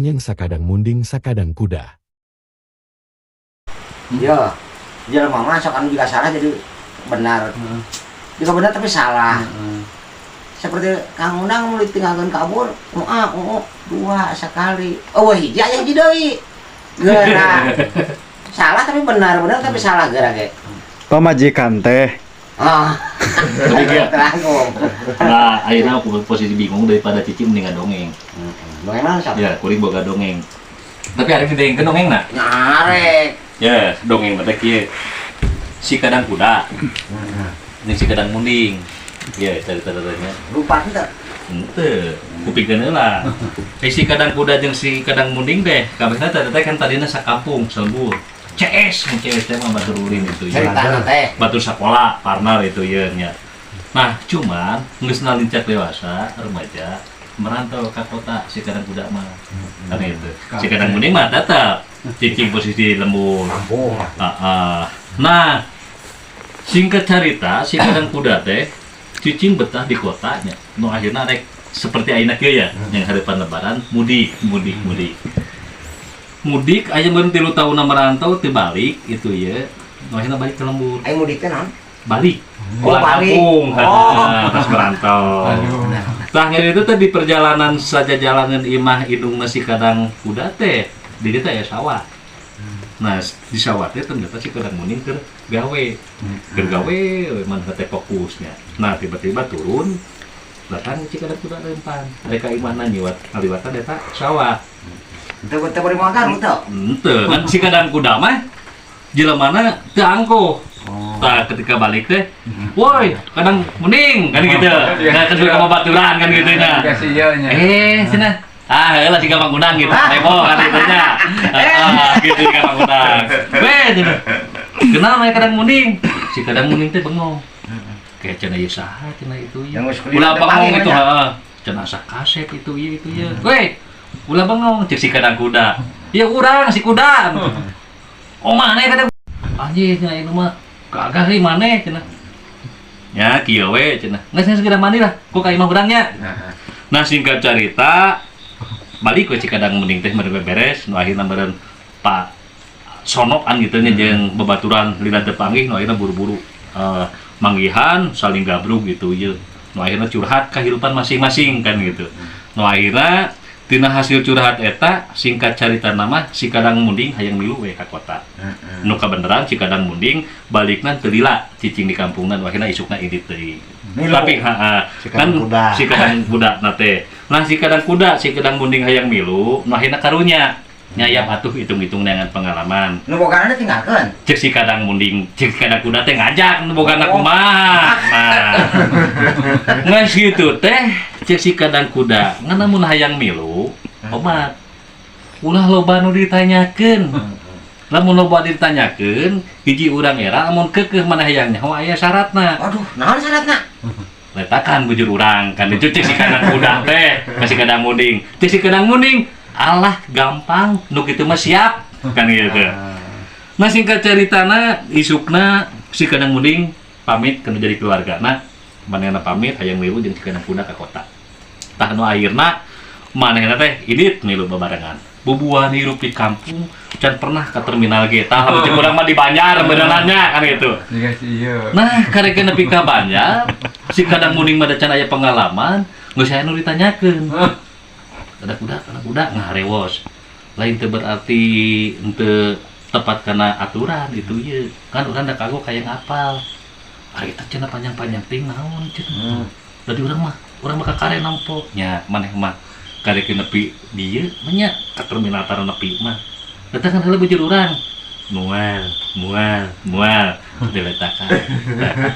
dongeng sakadang munding sakadang kuda. Iya, jalan mama sokan juga salah jadi benar. Juga benar tapi salah. Seperti Kang Unang mau ditinggalkan kabur, dua sekali. Oh wah, hiji aya hiji deui. Geura. Salah tapi benar tapi salah geura ge. Pamajikan teh. Teranggung. Nah, akhirnya aku posisi bingung daripada Cici mendingan dongeng. Dongeng mana siapa? Ya, kuring boga dongeng. Tapi hari ini dongeng nak? Nyarek. Ya, dongeng mata kieu. Si kadang kuda. Ini si kadang munding. Ya, cerita-ceritanya. Lupa teu? Henteu, kupikeun heula. Si kadang kuda jeung si kadang munding teh, kabehna teh kan tadina sakampung, selembur. CS teh mah batur ulin itu ya. Ceritana teh. Batur sekolah, partner itu ya nya. Nah, cuman geus nalincak dewasa, remaja, merantau ke kota si kadang kuda mah. Kan itu. Si kadang munding mah tetap cicing posisi lembur. Nah, singkat cerita si kadang kuda teh cicing betah di kotanya. Nu akhirna rek seperti ayeuna kieu ya, yang harapan lebaran mudik. Mudik aya meureun 3 tahun merantau teu balik itu ya. Nu akhirna balik ke lembur. Aing mudik teh naon? Balik. Balik. Kampung. Pas merantau. Tah itu teh di perjalanan saja jalanan imah indung si kadang kuda teh di dieu teh aya sawah. Nah, di sawah teh ternyata si kadang munding keur gawe. Keur gawe man teh fokusnya. Nah, tiba-tiba turun datang si kadang kuda rempan. Mereka imahna nyiwat ngaliwatan eta sawah. Teu beri makan teu? Henteu, kan si kadang kuda mah jelemana teu angkuh. Nah, ketika balik teh, woi, kadang mending kan gitu. Nah, kan suka babaturan kan gitu nya. Cenah. Heula si gampang undang gitu. Nebo kan gitu nya. Gitu si gampang undang. Cenah. Kenal mah kadang mending. Si kadang mending teh bengong. Kayak cenah ieu saha cenah itu ya. Ulah bengong itu, heeh. Cenah asa kaset itu ya. Woi, ulah bengong cek si kadang kuda. Ya urang si kuda. Oh maneh kadang anjir cenah itu mah kagak sih maneh cenah. Ya kieu we cenah. Geus segera mandi lah, ku ka imah urangnya. Nah singkat cerita balik we si kadang mending teh meureun beres, nu akhirna meureun Pak sonokan gitu nya jeung babaturan lila teu panggih, nu akhirna buru-buru manggihan saling gabrug gitu ye. Nu akhirna curhat kehidupan masing-masing kan gitu. Nu akhirna tina hasil curhat eta singkat cerita nama si kadang munding hayang milu we ka kota. Nu kabeneran si kadang munding balikna teu lila cicing di kampungna nu akhirna isukna indit teuing. Tapi kan si kadang kuda na teh. Nah si kadang kuda si kadang munding hayang milu nu akhirna karunya nyayap atuh hitung-hitung dengan pengalaman. Nu bogana tinggalkeun. Cek si kadang munding, cek si kadang kuda teh ngajak nu bogana kumaha. Nah. Geus gitu teh cek si kadang kuda ngan mun hayang milu obat ulah loba nu ditanyakeun. Lamun loba ditanyakeun hiji urang era amun keukeuh mana hayang nyaho aya syaratna. Aduh, naon syaratna? Letakan bujur urang kan itu cek si kadang kuda teh ka si kadang munding. Cek si kadang munding alah gampang nu kitu mah siap kan gitu. Nah singkat ceritana isukna si kadang munding pamit kana jadi keluarga. Nah manehna pamit hayang milu jeung si kadang kuda ka kota. Tah nu akhirna manehna teh idit milu babarengan. Bubuhan hirup di kampung can pernah ke terminal ge. Tah lamun cek urang mah di Banjar benerannya kan gitu. Nah karek nepi ka Banjar si kadang munding mah can aya pengalaman geus aya nu ditanyakeun. Kada kuda ngarewos. Lain teu berarti henteu tepat kana aturan itu ye. Kan urang da kagok hayang apal. Ari teh cenah panjang-panjang ting naon cenah. Jadi urang mah kakare nampo nya maneh mah karek nepi dieu nya ka terminal tara nepi mah. Eta kan heula bujur urang. Mual. Diletakan.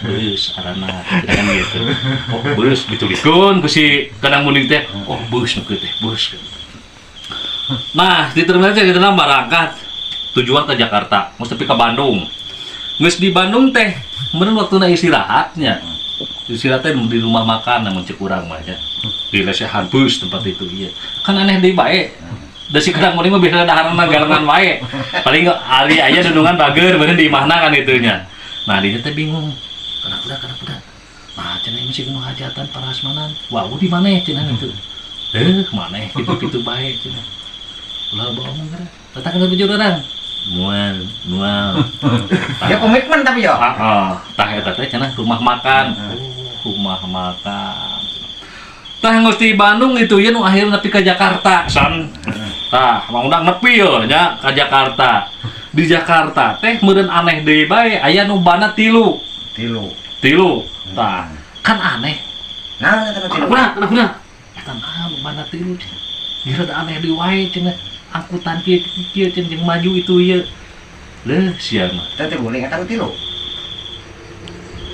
Beus arana kan gitu. Oh, beus dituliskeun ku si kadang munding teh. Oh, beus nu teh, beus. Nah, di terminal teh kita berangkat tujuan ke Jakarta, mesti ke Bandung. Geus di Bandung teh, meureun waktuna istirahatnya. Istirahat teh di rumah makan namun cek urang mah nya. Di lesehan bus tempat itu ieu. Kan aneh deui bae. Da si kadang munding mah biasa dahareuna galengan wae. Paling ari aya dudungan bager bener di imahna kan itu nya. Nah, dia teh bingung. Kana kuda. Nah, cenah mesti kudu hajatan parasmanan. Wah, di maneh cenah itu. Maneh kitu-kitu bae cenah. Ulah bohong kan. Tata kan bujur orang. Mual. Ya komitmen tapi ya. Tah eta teh cenah rumah makan. Rumah makan. Tah geus di Bandung itu ya nu akhirna nepi ka Jakarta san. Tah mau undang nepi yo nya ka Jakarta. Di Jakarta teh meureun aneh deui bae aya nu bana 3. Tilu. Tah kan aneh. Nah, eta tilu. Kuna. Eta naon bana 3. Gila da aneh deui wae cenah. Angkutan kieu cenah jeung maju itu ieu. Leuh sia mah. Eta teh guling eta tilu.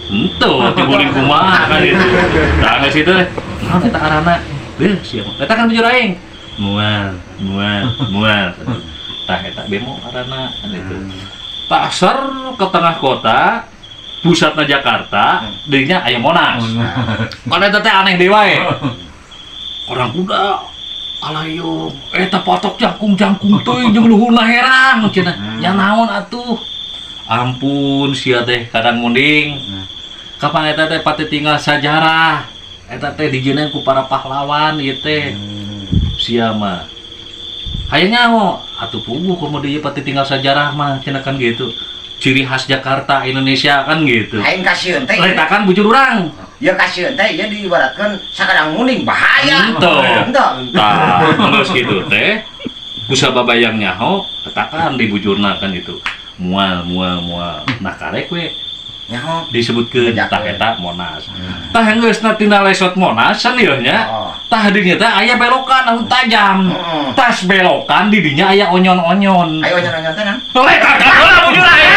Henteu atuh guling kumaha kan itu. Tah geus kitu teh. Naon eta arana? Leuh sia mah. Eta kan bujur aing. Mual. Tah eta bemo arana kan itu. Pasar ke tengah kota, pusatna Jakarta, deungnya aya Monas. Kan eta teh aneh deui wae. Orang kuda alayo eta patok jangkung teuing jeung luhurna herang cenah. Nya naon atuh? Ampun sia teh kadang munding. Kapan eta teh pati tinggal sajarah. Eta teh dijieunkeun ku para pahlawan ieu teh. Sia mah. Hayang nyaho atuh puguh komo dieu pati tinggal sajarah mah cenah kan gitu. Ciri khas Jakarta Indonesia kan gitu. Aing kasieun teh. Letakan bujur urang. Ya kasieun teh ya diibaratkeun sakadang muning bahaya. Tah, geus kitu teh. Ku sababayang nyaho letakan di bujurna kan gitu. Mual. Nah karek we Nyaho disebutkeun tah eta Monas. Tah geusna tina lesot Monas san ieu nya. Tah dinya teh aya belokan anu tajam. Tas belokan di dinya aya onyon-onyon. Ayo onyon-onyon teh naon? Letakan heula bujur aya.